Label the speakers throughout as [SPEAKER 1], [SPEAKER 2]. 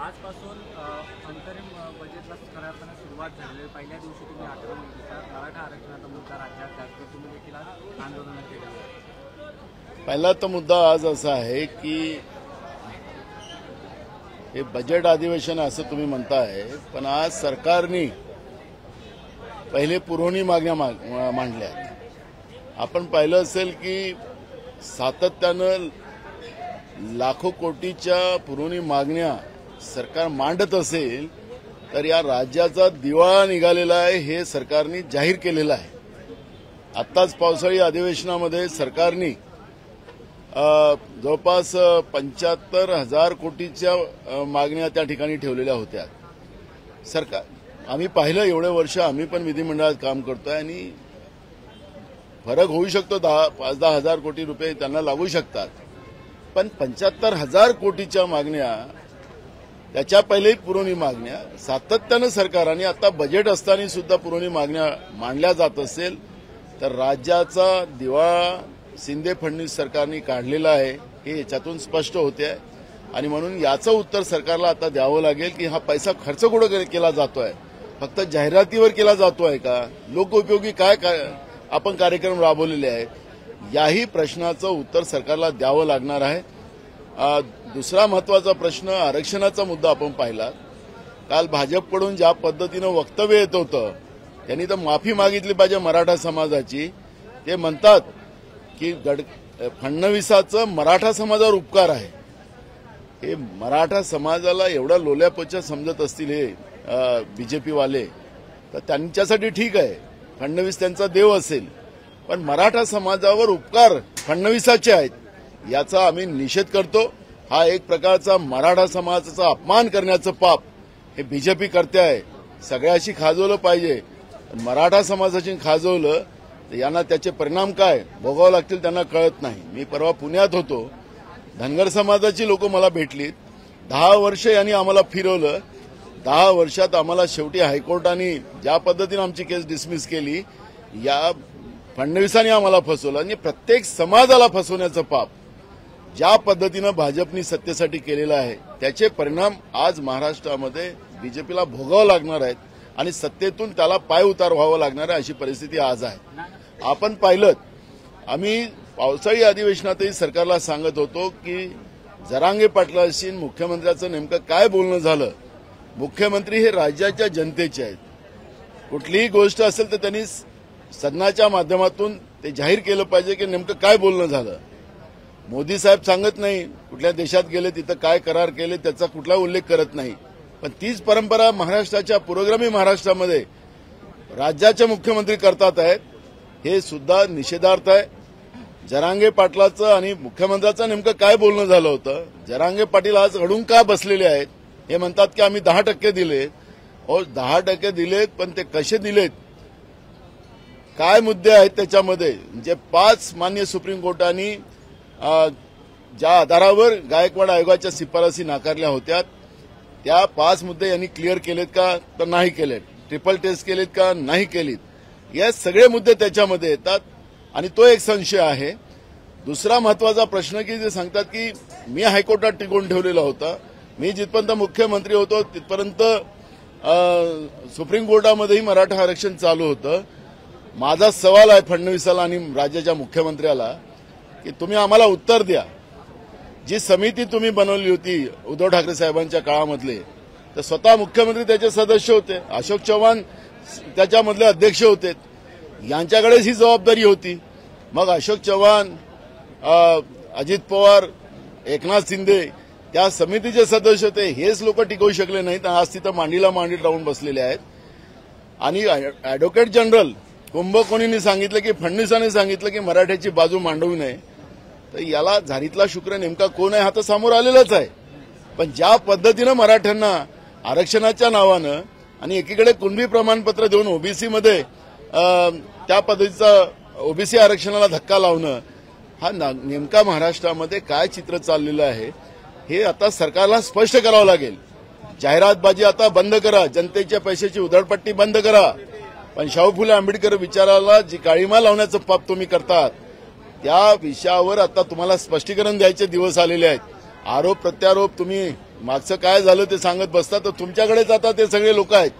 [SPEAKER 1] आजपासून अंतरिम बजेटला खऱ्या अर्थाने सुरुवात झाली। पहिल्या दिवशी तुम्ही 11 महिन्याचा मराठा आरक्षणाचा मुद्दा राज्यात त्याचबरोबर तुम्ही देखील आंदोलन केलं आहे।
[SPEAKER 2] पहिला तो मुद्दा आज असा आहे की हे बजेट अधिवेशन असं तुम्ही म्हणताय, पण आज सरकारने पहिले पुरवणी मागण्या मांडल्या। आपण पाहिलं असेल की सातत्यानं लाखो कोटीच्या पुरवणी मागण्या सरकार मांडत असेल तर या राज्याचा दिवाळा निघालेला आहे हे सरकारने जाहीर केलेलं आहे। आत्ताच पावसाळी अधिवेशनामध्ये सरकारने जवळपास 75,000 कोटीच्या मागण्या त्या ठिकाणी ठेवलेल्या होत्या। सरकार आम्ही पाहिलं एवढे वर्ष आम्ही पण विधिमंडळात काम करतोय आणि फरक होऊ शकतो, 5-10 हजार कोटी रुपये त्यांना लागू शकतात, पण 75,000 कोटीच्या मागण्या त्याच्या पहिलेही पुरवणी मागण्या सातत्यानं सरकारने आता बजेट असताना सुद्धा पुरवणी मागण्या मांडल्या जात असेल तर राज्याचा दिवाळा शिंदे फडणवीस सरकारने काढलेला आहे हे याच्यातून स्पष्ट होते आहे। आणि म्हणून याचं उत्तर सरकारला आता द्यावं लागेल की हा पैसा खर्च कुठं केला जातोय, फक्त जाहिरातीवर केला जातोय का, लोकोपयोगी काय आपण कार्यक्रम राबवलेले आहेत, याही प्रश्नाचं उत्तर सरकारला द्यावं लागणार आहे। दुसरा महत्वाचा प्रश्न आरक्षणाचा मुद्दा आपण पाहिला। काल भाजपकडून ज्या पद्धतीनं वक्तव्य येत होतं त्यांनी तर माफी मागितली पाहिजे मराठा समाजाची। ते म्हणतात की फडणवीसाचं मराठा समाजावर उपकार आहे। हे मराठा समाजाला एवढा लोल्यापोच्या समजत असतील हे बीजेपी वाले तर त्यांच्यासाठी ठीक आहे, फडणवीस त्यांचा देव असेल, पण मराठा समाजावर उपकार फडणवीसाचे आहेत याचा आम्ही निषेध करतो। हा एक प्रकारचा मराठा समाजाचा अपमान करण्याचं पाप हे बीजेपी करते आहे। सगळ्याशी खाजवलं पाहिजे, मराठा समाजाशी खाजवलं तर यांना त्याचे परिणाम काय भोगावे लागतील त्यांना कळत नाही। मी परवा पुण्यात होतो, धनगर समाजाची लोक मला भेटलीत। 10 वर्ष यांनी आम्हाला फिरवलं, 10 वर्षात आम्हाला शेवटी हायकोर्टाने ज्या पद्धतीने आमची केस डिसमिस केली, या फडणवीसांनी आम्हाला फसवलं आणि प्रत्येक समाजाला फसवण्याचं पाप ज्या पद्धतीनं भाजपनी सत्तेसाठी केलेलं आहे त्याचे परिणाम आज महाराष्ट्रामध्ये बीजेपीला भोगावं लागणार आहेत आणि सत्तेतून त्याला पाय उतार व्हावं लागणार आहे अशी परिस्थिती आज आहे। आपण पाहिलं, आम्ही पावसाळी अधिवेशनातही सरकारला सांगत होतो की जरांगे पाटलांशी मुख्यमंत्र्यांचं नेमकं काय बोलणं झालं। मुख्यमंत्री हे राज्याच्या जनतेचे आहेत, कुठलीही गोष्ट असेल तर त्यांनी सदनाच्या माध्यमातून ते जाहीर केलं पाहिजे की नेमकं काय बोलणं झालं। मोदी साहेब सांगत नाही कुठल्या देशात गेले तिथं काय करार केले त्याचा कुठला उल्लेख करत नाही, पण तीच परंपरा महाराष्ट्राच्या पुरोगामी महाराष्ट्रामध्ये राज्याचे मुख्यमंत्री करतात आहेत, हे सुद्धा निषेधार्थ आहे। जरांगे पाटलाचं आणि मुख्यमंत्र्यांचं नेमकं काय बोलणं झालं होतं, जरांगे पाटील आज अडून का बसलेले आहेत, हे म्हणतात की आम्ही 10% दिलेत, और 10% दिलेत पण ते कसे दिलेत, काय मुद्दे आहेत त्याच्यामध्ये, जे 5 माननीय सुप्रीम कोर्टाने ज्या आधारावर गायकवाड आयोगाच्या शिफारसी नाकारल्या होत्या त्या 5 मुद्दे यांनी क्लिअर केलेत का तर नाही केलेत, ट्रिपल टेस्ट केलेत का नाही केलीत, या सगळे मुद्दे त्याच्यामध्ये येतात आणि तो एक संशय आहे। दुसरा महत्वाचा प्रश्न की जे सांगतात की मी हायकोर्टात टिकवून ठेवलेला होता, मी जिथपर्यंत मुख्यमंत्री होतो तिथपर्यंत सुप्रीम कोर्टामध्येही मराठा आरक्षण चालू होतं। माझा सवाल आहे फडणवीसाला आणि राज्याच्या मुख्यमंत्र्याला की तुम्ही आम्हाला उत्तर द्या, जी समिती तुम्ही बनवली होती उद्धव ठाकरे साहेबांच्या काळामधले तर स्वतः मुख्यमंत्री त्याचे सदस्य होते, अशोक चव्हाण त्याच्यामधले अध्यक्ष होते, यांच्याकडेच ही जबाबदारी होती। मग अशोक चव्हाण, अजित पवार, एकनाथ शिंदे त्या समितीचे सदस्य होते, हेच लोक टिकवू शकले नाहीत, आज तिथं मांडीला मांडीत राहून बसलेले आहेत। आणि अॅडव्होकेट जनरल कुंभकोणींनी सांगितलं की फडणवीसांनी सांगितलं की मराठ्याची बाजू मांडवू नये, तर याला झारीतला शुक्र नेमका कोण आहे हा तर समोर आलेलाच आहे। पण ज्या पद्धतीनं मराठ्यांना आरक्षणाच्या नावानं आणि एकीकडे कुणबी प्रमाणपत्र देऊन ओबीसी मध्ये त्या पद्धतीचा ओबीसी आरक्षणाला धक्का लावणं, हा नेमका महाराष्ट्रामध्ये काय चित्र चाललेलं आहे हे आता सरकारला स्पष्ट करावं लागेल। जाहिरातबाजी आता बंद करा, जनतेच्या पैशाची उधळपट्टी बंद करा, पण शाहू फुले आंबेडकर विचाराला जी काळीमा लावण्याचं पाप तुम्ही करतात त्या विषयावर आता तुम्हाला स्पष्टीकरण द्यायचे दिवस आलेले आहेत। आरोप प्रत्यारोप तुम्ही मागचं काय झालं ते सांगत बसता तर तुमच्याकडेच आता ते सगळे लोक आहेत.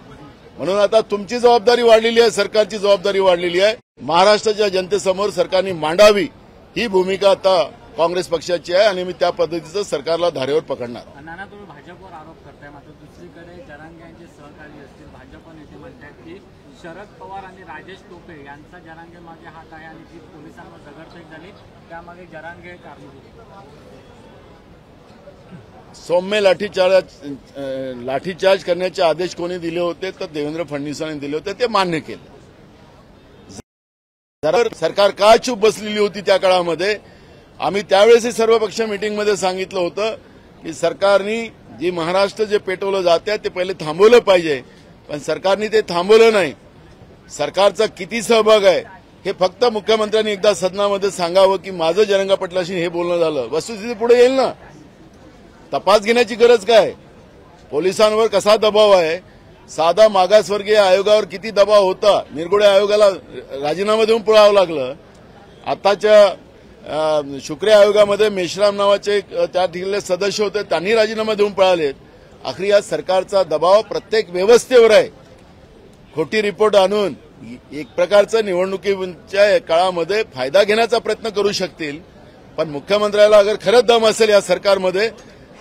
[SPEAKER 2] म्हणून आता तुमची जबाबदारी वाढलेली आहे, सरकारची जबाबदारी वाढलेली आहे. महाराष्ट्राच्या जनतेसमोर सरकारने मांडावी ही भूमिका आता काँग्रेस पक्षाची आहे आणि मी त्या पद्धतीचं सरकारला धारेवर पकडणार.
[SPEAKER 1] नाना, तुम्ही भाजपवर आरोप करताय, मात्र दुसरीकडे जरांगे यांचे सहकारी असतील भाजप नेते म्हणतात की शरद पवार आणि राजेश टोपे यांचा जरांगे मागे हात आहे आणि जी पोलिसांवर दगडफेक झाली त्यामागे जरांगे कारणीभूत.
[SPEAKER 2] सौम्य लाठीचार्ज करण्याचे आदेश कोणी दिले होते तर देवेंद्र फडणवीसांनी दिले होते, ते मान्य केलं. सरकार का चूप बसलेली होती त्या काळामध्ये? आम्ही त्यावेळेस सर्व पक्ष मीटिंगमध्ये सांगितलं होतं की सरकारने जी महाराष्ट्र जे पेटवलं जाते ते पहिले थांबवलं पाहिजे, पण सरकारने ते थांबवलं नाही. सरकारचा किती सहभाग आहे हे फक्त मुख्यमंत्र्यांनी एकदा सदनामध्ये सांगावं की माझं जरंगा पाटलाशी हे बोलणं झालं. वस्तुस्थिती पुढे येईल ना. तपास घेण्याची गरज काय? पोलिसांवर कसा दबाव आहे? साधा मागासवर्गीय आयोगावर किती दबाव होता? निरगुडे आयोगाला राजीनामा देऊन पळावं लागलं. आताच्या शुक्रे आयोगामध्ये मेश्राम नावाचे त्या ठिकाणले सदस्य होते, त्यांनी राजीनामा देऊन पळालेत. आखरी या सरकारचा दबाव प्रत्येक व्यवस्थेवर आहे. खोटी रिपोर्ट आणून एक प्रकारचं निवडणुकीच्या काळामध्ये फायदा घेण्याचा प्रयत्न करू शकतील, पण मुख्यमंत्र्याला अगर खरंच दम असेल या सरकारमध्ये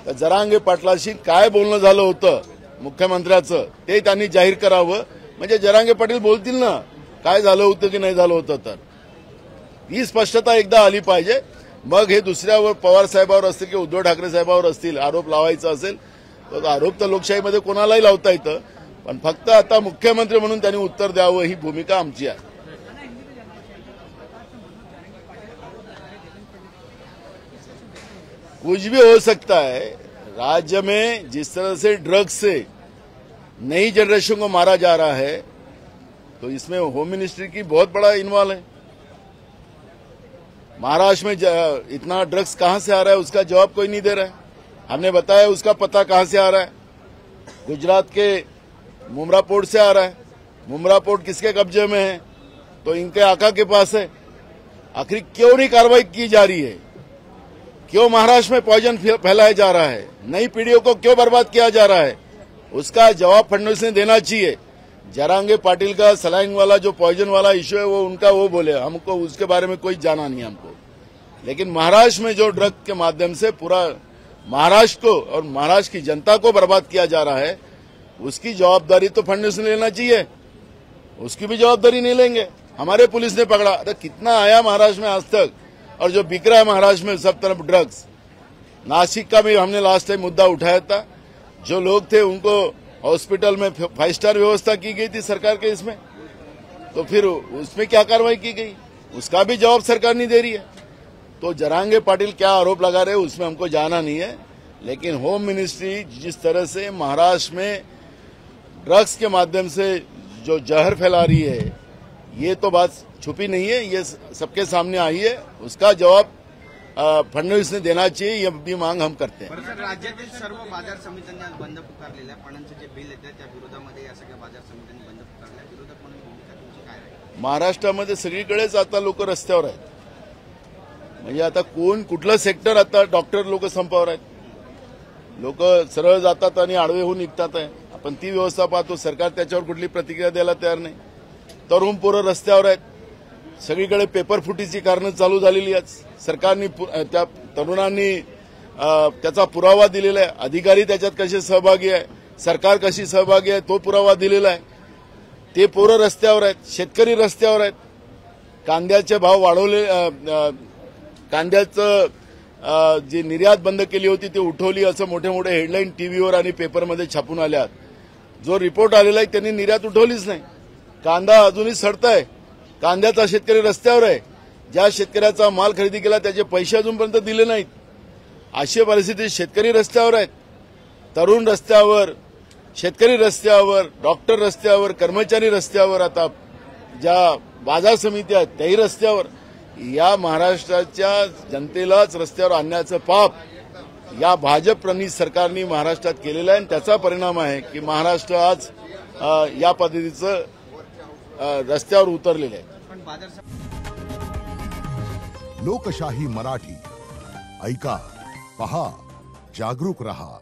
[SPEAKER 2] तर जरांगे पाटलाशी काय बोलणं झालं होतं मुख्यमंत्र्याचं ते त्यांनी जाहीर करावं. म्हणजे जरांगे पाटील बोलतील ना काय झालं होतं की नाही झालं होतं, तर ही स्पष्टता एकदा आली पाहिजे. मग हे दुसऱ्यावर पवार साहेबावर असतील की उद्धव ठाकरे साहेबावर असतील आरोप लावायचा असेल तर आरोप तर लोकशाहीमध्ये कोणालाही लावता येतं, पण फक्त आता मुख्यमंत्री म्हणून त्यांनी उत्तर द्यावं ही भूमिका आमची आहे. कुछ भी हो सकता है. राज्य में जिस तरह से ड्रग्स से नई जनरेशन को मारा जा रहा है तो इसमें होम मिनिस्ट्री की बहुत बड़ा इन्वॉल्व है. महाराष्ट्र में इतना ड्रग्स कहां से आ रहा है उसका जवाब कोई नहीं दे रहा है. हमने बताया उसका पता कहां से आ रहा है. गुजरात के मुमरा पोर्ट से आ रहा है. मुमरा पोर्ट किसके कब्जे में है? तो इनके आका के पास है. आखिर क्यों नहीं कार्रवाई की जा रही है? क्यों महाराष्ट्र में पॉइजन फैलाया जा रहा है? नई पीढ़ियों को क्यों बर्बाद किया जा रहा है? उसका जवाब फडणवीस ने देना चाहिए. जरांगे पाटिल का सलाइन वाला जो पॉइजन वाला इश्यू है वो उनका, वो बोले, हमको उसके बारे में कोई जाना नहीं हमको. लेकिन महाराष्ट्र में जो ड्रग के माध्यम से पूरा महाराष्ट्र को और महाराष्ट्र की जनता को बर्बाद किया जा रहा है उसकी जवाबदारी तो फडणवीस ने लेना चाहिए. उसकी भी जवाबदारी नहीं लेंगे. हमारे पुलिस ने पकड़ा. अरे कितना आया महाराष्ट्र में आज तक, और जो बिक रहा है महाराष्ट्र में सब तरफ ड्रग्स. नासिक का भी हमने लास्ट टाइम मुद्दा उठाया था. जो लोग थे उनको हॉस्पिटल में 5 स्टार व्यवस्था की गई थी सरकार के इसमें, तो फिर उसमें क्या कार्रवाई की गई उसका भी जवाब सरकार नहीं दे रही है. तो जरांगे पाटिल क्या आरोप लगा रहे उसमें हमको जाना नहीं है, लेकिन होम मिनिस्ट्री जिस तरह से महाराष्ट्र में ड्रग्स के माध्यम से जो जहर फैला रही है ये तो बात छुपी नहीं है, ये सबके सामने आई है. उसका जवाब फडणवीस ने देना चाहिए, ये भी मांग हम करते हैं.
[SPEAKER 3] सर, राज्यातील सर्व बाजार समित्यांनी आज बंद पुकारलेला आहे. पणांचं जे बिल येतं त्या विरोधामध्ये या सगळ्या बाजार समित्यांनी बंद पुकारला आहे. विरोधक म्हणून भूमिका तुमची काय आहे?
[SPEAKER 2] महाराष्ट्रामध्ये सगळीकडेच आता लोक रस्त्यावर आहेत. म्हणजे आता कोण कुठलं सेक्टर, आता डॉक्टर लोक संपावर आहेत. लोक सरळ जातात आणि आडवे होऊन निघतात आहे. आपण ती व्यवस्था पाहतो. सरकार त्याच्यावर कुठली प्रतिक्रिया द्यायला तयार नाही. तरुण पोरं रस्त्यावर आहेत. सगळीकडे पेपर फुटीची कारणं चालू झालेली आहेत. सरकारने त्या तरुणांनी त्याचा पुरावा दिलेला आहे. अधिकारी त्याच्यात कसे सहभागी आहे, सरकार कशी सहभागी आहे तो पुरावा दिलेला आहे. ते पोरं रस्त्यावर आहेत. शेतकरी रस्त्यावर आहेत. कांद्याचे भाव वाढवले, कांद्याचं जी निर्यात बंद केली होती ती उठवली असं मोठे मोठे हेडलाईन टीव्हीवर आणि पेपरमध्ये छापून आल्यात. जो रिपोर्ट आलेला आहे त्यांनी निर्यात उठवलीच नाही. कांदा अजूनही सडताय. कांद्याचा शेतकरी रस्त्यावर आहे. ज्या शेतकऱ्याचा माल खरेदी केला त्याचे पैसे अजूनपर्यंत दिले नाहीत. अशी परिस्थिती, शेतकरी रस्त्यावर आहेत. तरुण रस्त्यावर, शेतकरी रस्त्यावर, डॉक्टर रस्त्यावर, कर्मचारी रस्त्यावर, आता ज्या बाजार समिती आहेत त्याही रस्त्यावर. या महाराष्ट्राच्या जनतेलाच रस्त्यावर आणण्याचं पाप या भाजप प्रणीत सरकारने महाराष्ट्रात केलेलं आहे आणि त्याचा परिणाम आहे की महाराष्ट्र आज या पद्धतीचं रस्त्यावर उतरलेलं आहे.
[SPEAKER 4] लोकशाही मराठी ऐका, पहा, जागरूक रहा.